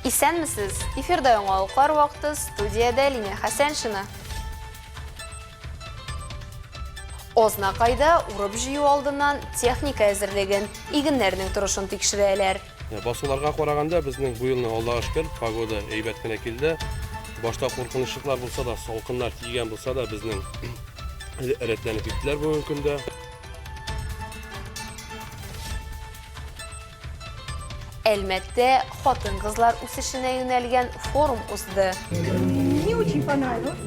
Исәнмесез? Эфирда яңалыклар вакыты, студияда Линия Хәсәншина. Ознакайда урып җыю алдыннан техника әзерлеген, игеннәрнең торышын тикшерәләр. Басуларга караганда безнең бу елның Аллага шөкер погода әйбәт кенә килде. Башта куркынычлар булса да, салкыннар тигән булса да, безнең рәтләнеп киттеләр бүгенге көндә. Әлмәттә хатын-кызлар үсешенә юнәлгән форум узды. Мне очень понравилось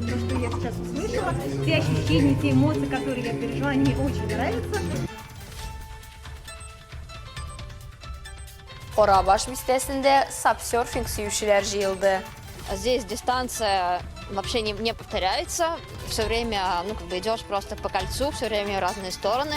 то, что я сейчас услышала. Те ощущения, те эмоции, которые я пережила, мне очень нравятся. Карабаш бистәсендә сапсерфинг сөючеләр җыелды. Здесь дистанция вообще не повторяется. Все время, идешь просто по кольцу, все время в разные стороны.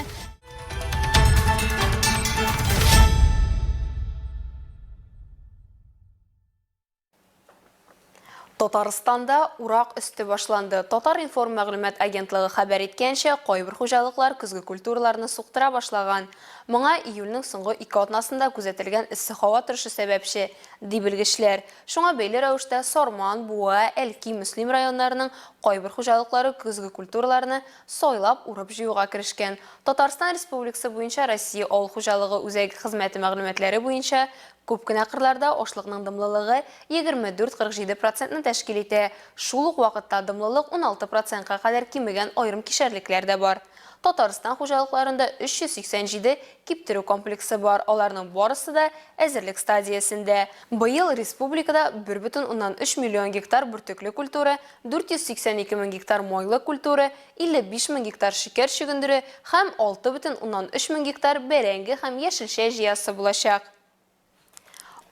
Татарстанда урак өсте башланды. Татар информ мәгълүмат агентлыгы хәбәр иткәнчә, кайбер хуҗалыклар көзге культураларны суктыра башлаган. Моңа июльнең соңгы 2 атнасында күзәтелгән эссе һава торышы сәбәпче, ди белгечләр. Шуңа бәйле рәвештә Сарман, Буа, Әлки, Мөслим районнарының кайбер хуҗалыклары көзге культураларны сайлап урып җыюга керешкән. Татарстан Республикасы буенча Россия авыл хуҗалыгы үзәге хезмәте мәгълүматлары буенча күп кенә кырларда ашлыкның дымлылыгы 24-47% тәшкил итә. Шул ук вакытта дымлылык 16%-ка кадәр кимегән айрым кишәрлекләр дә бар. Татарстан хуҗалыкларында 387 киптерү комплексы бар. Аларның барысы да әзерлек стадиясендә. Быел республикада 1,3 миллион гектар бөртекле культура, 482 мең гектар майлы культура, 55 мең гектар шикәр чөгендере һәм 6,3 мең гектар бәрәңге һәм яшелчә җыясы булачак.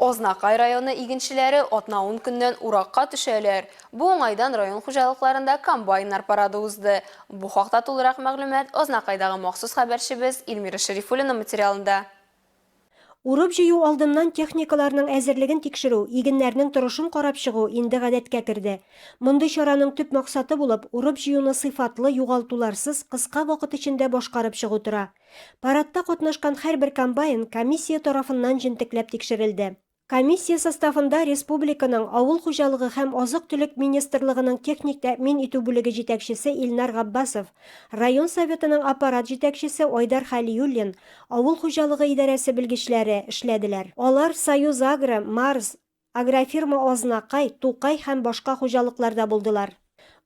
Ознакай районы игенчеләре 10 көннән уракка төшәләр. Бу уңайдан район хуҗалыкларында комбайннар парады узды. Бу хакта тулырак мәгълүмат Ознакайдагы махсус хәбәрчебез Илмира Шәрифуллина материалында. Урып җыю алдыннан техникаларның әзерлеген тикшерү, игеннәрнең торышын карап чыгу инде гадәткә керде. Мондый чараның төп максаты булып, урып җыюны сыйфатлы, югалтуларсыз, кыска вакыт эчендә башкарып чыгу тора. Парадта катнашкан һәрбер комбайн комиссия тарафыннан җентекләп тикшерелде. Комиссия составында республиканың авыл хуҗалыгы һәм азык-төлек министрлыгының техник тәэмин итү бүлеге җитәкчесе Илнар Габбасов, район советының аппарат җитәкчесе Айдар Халиуллин, авыл хуҗалыгы идарәсе белгечләре эшләделәр. Алар Союз Агро, Марс, Агрофирма Ознакай, Тукай һәм башка хуҗалыкларда булдылар.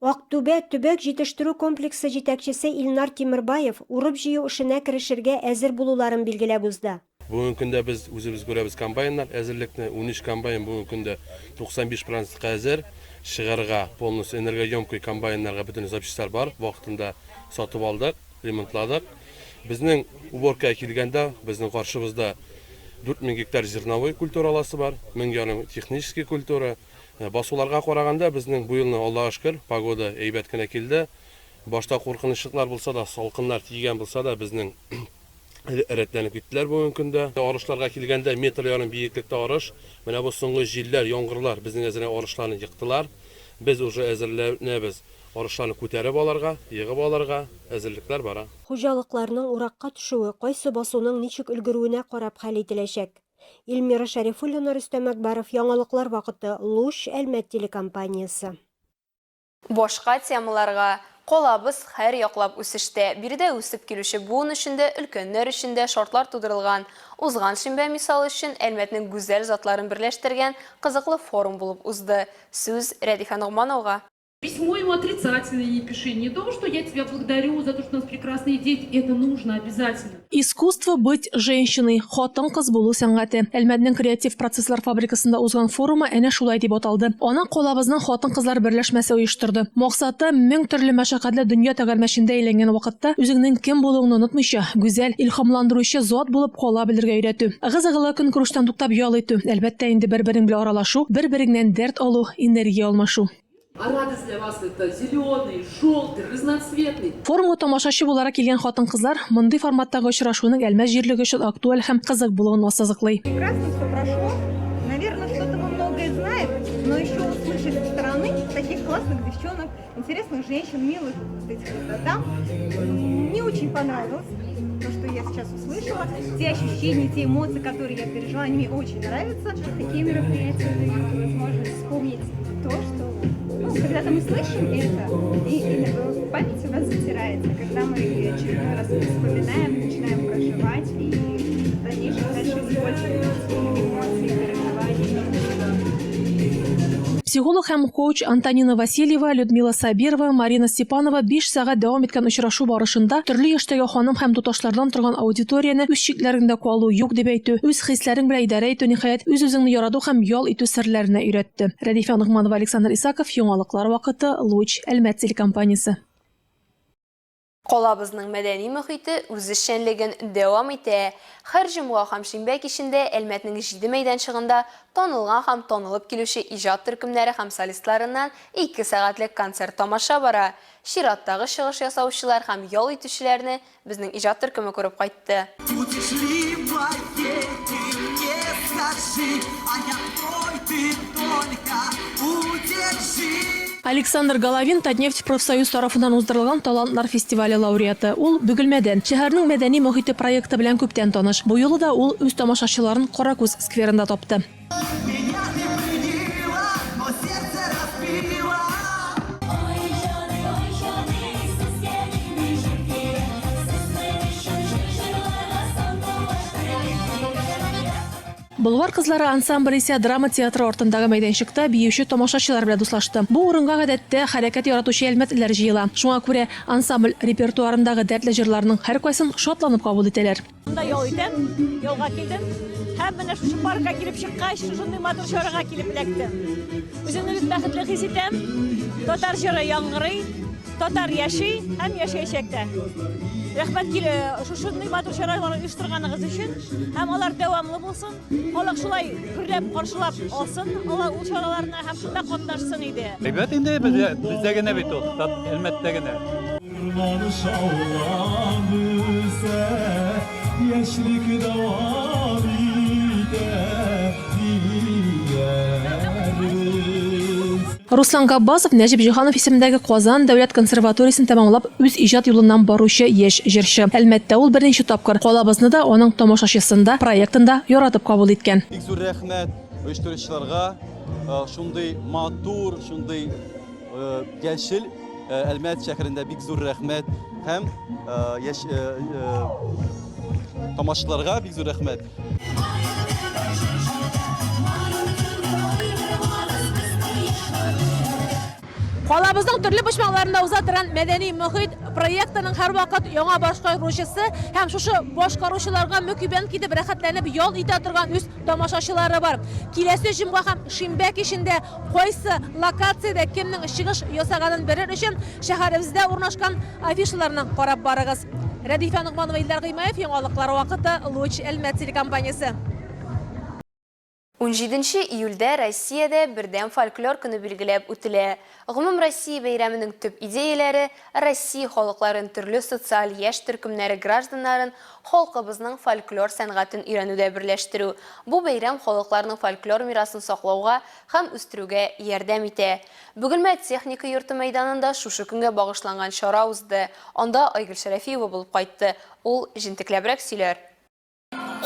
Актүбә төбәк җитештерү комплексы җитәкчесе Илнар Тимербаев урып җыю эшенә керешергә әзер булуларын билгеләп узды. Бүгенге көндә без үзебез күрәбез комбайннар әзерлекне 13 комбайн бүгенге көндә 95% әзер, чыгарга полностью энергоемкий комбайннарга бөтен запчастьлар бар, вакытында сатып алдык, ремонтладык. Безнең уборка килгәндә безнең каршыбызда 4000 гектар зерновой культура аласы бар, 1000 ярым технический культура. Басуларга караганда безнең бу елның Аллага шөкер погода әйбәт кенә килде. Башта куркынычлар булса да, салкыннар тигән булса да, безнең рәтләнеп киттеләр бүгенге көндә. Арышларга килгәндә метр ярым биеклектә арыш. Менә бу соңгы җилләр, яңгырлар безнең әзерне арышларны йыктылар. Без уже әзерләнәбез. Арышларны күтәреп аларга, йыгып аларга әзерлекләр бара. Хуҗалыкларның уракка төшүе кайсы басуның ничек өлгерүенә карап хәл ителәчәк. Илмира Шәрифуллина, Рөстәм Әкбаров, яңалыклар вакыты, Луч Әлмәт телекомпаниясе. Башка темаларга Колабыз һәр яклап үсештә. Биредә үсеп килүче буын өчендә, өлкәннәр өчендә шартлар тудырылган. Узган шимбә мисал өчен Әлмәтнең гүзәл затларын берләштергән кызыклы форум булып узды. Сүз Рәдифә Нугмановга. Письмо ему отрицательное не пиши. Не то, что я тебя благодарю за то, что у нас прекрасные дети. Это нужно обязательно. Искусство быть женщиной. Хатын-кыз булу сәнгате. Әлмәтнең креатив процесслар фабрикасында узган форумы әнә шулай дип аталды. Ана колабызның хатын-кызлар берләшмәсе оештырды. Максаты 1000 төрле мәшәкатьле дөнья тәгәрмәчендә әйләнгән вакытта үзеңнең кем булуыңны унутмыйча, гүзәл, илһамландыручы зат булып кала белергә өйрәтү. Ыгы-зыгылы көн күрештән туктап ял итү. Әлбәттә инде бер-берең белән аралашу, бер-береңнән дәрт алу, энергия алмашу. А радость для вас это зеленый, желтый, разноцветный. Форумга тамашачы буларак килгән хатын-кызлар мондый форматтагы очрашуның Әлмәт җирлеге өчен актуаль һәм кызык булуын ассызыклый. Прекрасно все прошло. Наверное, что-то мы многое знаем, но еще услышать со стороны таких классных девчонок, интересных женщин, милых этих дам, мне очень понравилось. то, что я сейчас услышала, те ощущения, те эмоции, которые я пережила, они мне очень нравятся. Такие мероприятия дают возможность вспомнить то, что, когда-то мы слышим это, и в памяти у нас затирается, когда мы очередной раз вспоминаем, начинаем проживать, и в дальнейшем дальше использовать эмоции, переживания. Психолог һәм коуч Антонина Васильева, Людмила Сабирова, Марина Степанова 5 сәгать дәвам иткән очрашу барышында төрле яшьтәге ханым һәм туташлардан торган аудиторияны үз чикләрендә калу юк дип әйтү, үз хисләрен белән идарә итү, ниһаять үз-үзеңне ярату һәм ял итү серләренә өйрәтте. Рәдифә Нугманова, Александр Исаков, Яңалыклар вакыты, Луч, Әлмәт телекомпаниясе. Колабызның мәдәни мөхите үз эшчәнлеген дәвам итә. Һәр җомга һәм шимбә кичендә Әлмәтнең 7 мәйданчыгында танылган һәм танылып килүче иҗат төркемнәре һәм солистларыннан 2 сәгатьлек концерт тамаша бара. Чираттагы чыгыш ясаучылар һәм ял итүчеләрне безнең иҗат төркеме күреп кайтты. Александр Головин Татнефть профсоюз тарафынан уздырылган талантлар фестивале лауреаты. Ул Бөгелмәдән шәһәрнең мәдәни мөхите проекты белән күптән таныш. Бу юлы да ул үз тамашачыларын Каракүз скверында тапты. Булвар кызлары ансамбле исә драма театры артындагы мәйданчыкта биюче тамашачылар белән дуслашты. Бу урынга гадәттә хәрәкәт яратучы әлмәтләр җыела. Шуңа күрә ансамбль репертуарындагы дәртле җырларның һәркайсын шатланып кабул итәләр. Ял итәм, ялга килдем. Һәм менә шушы паркка килеп чыккач, шундый матур чарага килеп эләктем. Үземне бик бәхетле хис итәм. Татар җыры яңгырый, татар яши һәм яшәячәк тә. Рәхмәт шундый матур чараларны оештырганыгыз өчен һәм алар дәвамлы булсын. Халык шулай күрләп каршылап алсын, алар ул чараларына һәм шунда катнашсын иде. Әйбәт инде бездә генә бит ул, Әлмәттә генә. Руслан Габбасов Нәҗип Җиһанов исемендәге Казан дәүләт консерваториясын тәмамлап үз иҗат юлыннан баручы яшь җырчы. Әлмәттә ул беренче тапкыр калабызны да аның тамашачысында проектында яратып кабул иткән. Бик зур рәхмәт оештыручыларга, шундый матур, шундый яшел Әлмәт шәһәрендә бик зур рәхмәт һәм тамашачыларга бик зур рәхмәт. Калабызның төрле почмакларында уза торган мәдәни мөхит проектының һәрвакыт яңа башкаручысы һәм шушы башкаручыларга мөкибән китеп рәхәтләнеп ял итә торган үз тамашачылары бар. Киләсе җомга һәм шимбә кичендә кайсы локациядә кемнең чыгыш ясаганын белер өчен шәһәребездә урнашкан афишаларны карап барыгыз. Рәдифә Нугманова, Илдар Гыймаев, Яңалыклар вакыты, Луч, Әлмәт телекомпаниясе. 17 июльдә Россиядә бердәм фольклор көне билгеләп үтелә. Гомум Россия бәйрәменең төп идеяләре Россия халыкларын төрле социаль яшь төркемнәре гражданнарын халкыбызның фольклор сәнгатен өйрәнүдә берләштерү. Бу бәйрәм халыкларның фольклор мирасын саклауга һәм үстерүгә ярдәм итә. Бөгелмә техника йорты мәйданында шушы көнгә багышланган чара узды. Анда Айгөл Шәрәфиева булып кайтты. Ул җентекләбрәк сөйләр.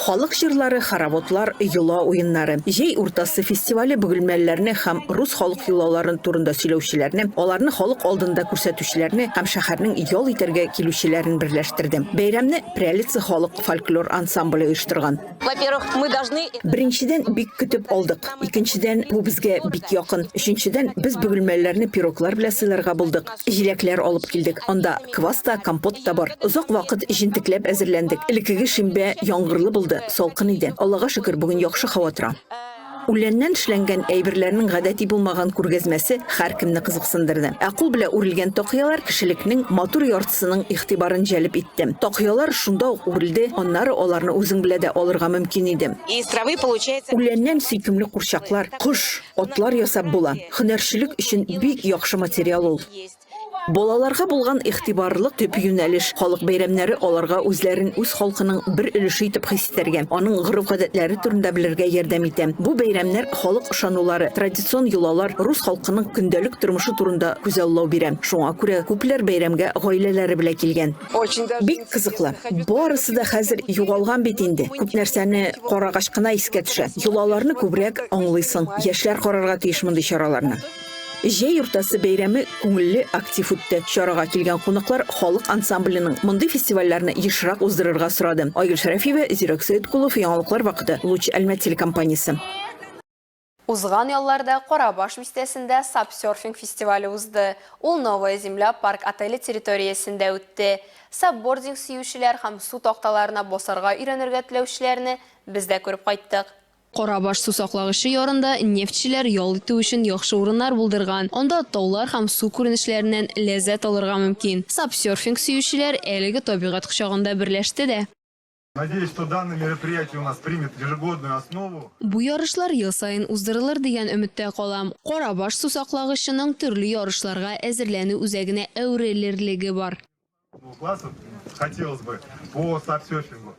Халык җырлары, хороводлар, йола уеннары. Җәй уртасы фестивале бөгелмәләрне һәм рус халык йолаларын турында сөйләүчеләрне, аларны халык алдында күрсәтүчеләрне һәм шәһәрнең ял итәргә килүчеләрен берләштерде. Бәйрәмне Прялица халык фольклор ансамбле оештырган. Беренчедән бик көтеп алдык. Икенчедән бу безгә бик якын. Өченчедән без бөгелмәләрне пироглар белән сыйларга булдык. Җиләкләр алып килдек. Анда квас та, компот та бар. Озак вакыт җентекләп әзерләндек. Элекеге шимбә яңгырлы булды, салкын иде. Аллага шөкер, бүген яхшы һава тора. Үләннән эшләнгән әйберләрнең гадәти булмаган күргәзмәсе һәркемне кызыксындырды. Кул белән үрелгән токыялар кешелекнең матур яртысының игътибарын җәлеп итте. Токыялар шунда ук үрелде, аннары аларны үзең белән дә алырга мөмкин иде. Үләннән сөйкемле курчаклар, кош, атлар ясап була. Һөнәрчелек өчен бик яхшы материал ул. Балаларга булган игътибарлык төп юнәлеш. Халык бәйрәмнәре аларга үзләрен үз халкының бер өлеше итеп хис итәргә, аның гореф-гадәтләре турында белергә ярдәм итә. Бу бәйрәмнәр халык ышанулары, традицион йолалар, рус халкының көндәлек тормышы турында күзаллау бирә. Шуңа күрә күпләр бәйрәмгә гаиләләре белән килгән. Бик кызыклы. Барысы да хәзер югалган бит инде. Күп нәрсәне карагач кына искә төшә. Йолаларны күбрәк аңлыйсың. Яшьләр карарга тиеш мондый чараларны. Җәй уртасы бәйрәме күңелле, актив үтте. Чарага килгән кунаклар халык ансамбленең мондый фестивальләрне ешрак уздырырга сорады. Айгөл Шәрәфиева, Зирак Сәйдкулов, Яңалыклар вакыты, Луч Әлмәт телекомпаниясе. Узган ялларда Карабаш бистәсендә сапсерфинг фестивале узды. Ул Новая Земля парк отеле территориясендә үтте. Сапбординг сөючеләр һәм су такталарына басарга өйрәнергә теләүчеләрне без дә күреп кайттык. Карабаш су саклагычы ярында нефтчеләр ял итү өчен яхшы урыннар булдырган. Анда таулар һәм су күренешләреннән ләззәт алырга мөмкин. Сапсерфинг сөючеләр әлеге табигать кочагында берләште дә. Надеюсь, что данное мероприятие у нас примет ежегодную основу. Бу ярышлар ел сайын уздырылыр дигән өметтә калам. Карабаш су саклагычының төрле ярышларга әзерләнү үзәгенә әверелерлеге бар. Классов хотелось бы по сапсерфингу.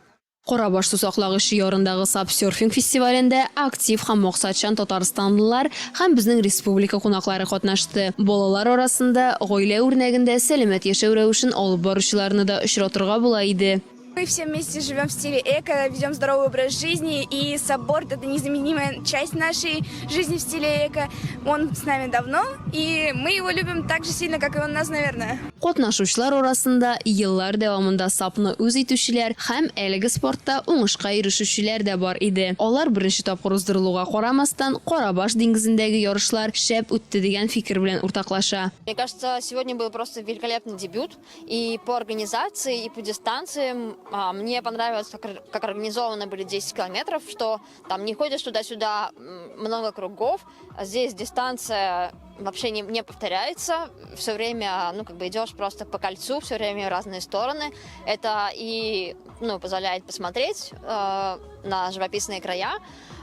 Карабаш су саклагычы ярындагы сапсерфинг фестивалендә актив һәм максатчан татарстанлылар һәм безнең республика кунаклары катнашты. Балалар арасында гаилә үрнәгендә сәламәт яшәү рәвешен алып баручыларны да очратырга була иде. Мы все вместе живем в стиле эко, ведем здоровый образ жизни, и сапборд – это незаменимая часть нашей жизни в стиле эко. Он с нами давно, и мы его любим так же сильно, как и он нас, наверное. Катнашучылар арасында еллар дәвамында сапны үз итүчеләр һәм әлеге спортта уңышка ирешүчеләр дә бар иде. Алар беренче тапкыр уздырылуга карамастан Карабаш диңгезендәге ярышлар шәп үтте дигән фикер белән уртаклаша. Мне кажется, сегодня был просто великолепный дебют и по организации, и по дистанциям. Мне понравилось, как организованы были 10 километров, что там не ходишь туда-сюда много кругов. Здесь дистанция вообще не повторяется. Все время идешь просто по кольцу, все время в разные стороны. Это и позволяет посмотреть на живописные края.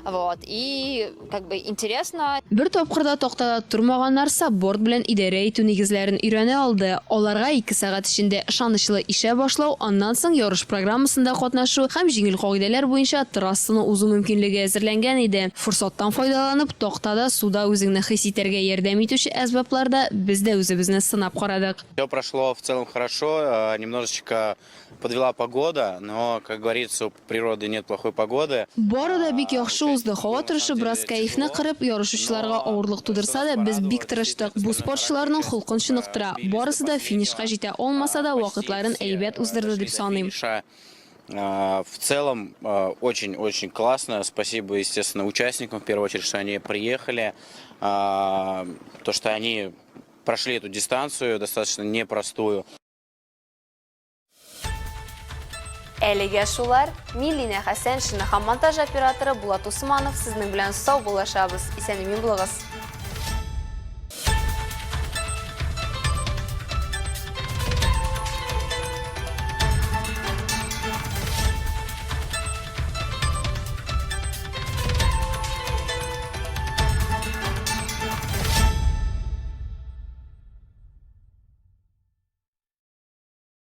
Вот. И интересно. Бер тапкырда тактада тормаганнар сапборд белән идарә итү нигезләрен өйрәнә алды. Аларга 2 сәгать эчендә ышанычлы ишә башлау, аннан соң ярыш программасында катнашу һәм җиңел кагыйдәләр буенча трассаны узу мөмкинлеге әзерләнгән иде. Форсаттан файдаланып, тактада суда үзеңне хис итәргә ярдәм итүче әсбапларда без дә үзебезне сынап карадык. Все прошло в целом хорошо, немножечко подвела погода, но, как говорится, у природы нет плохой погоды. Бары да бик яхшы узды. Һава торышы бераз кайфны кырып, ярышучыларга авырлык тудырса да, біз бик тырыштык. Бу спортчыларның холкын чыныктыра. Барысы да финишка җитә алмаса да, вакытларын әйбәт уздырды дип саныйм. В целом очень-очень классно. Спасибо, естественно, участникам, в первую очередь, что они приехали, то, что они прошли эту дистанцию достаточно непростую. Әлегә шулар, Миллина Хәсән шыны һәм монтаж операторы Булат Усманов сезнең белән сау булашабыз. Исәнмесез булыгыз.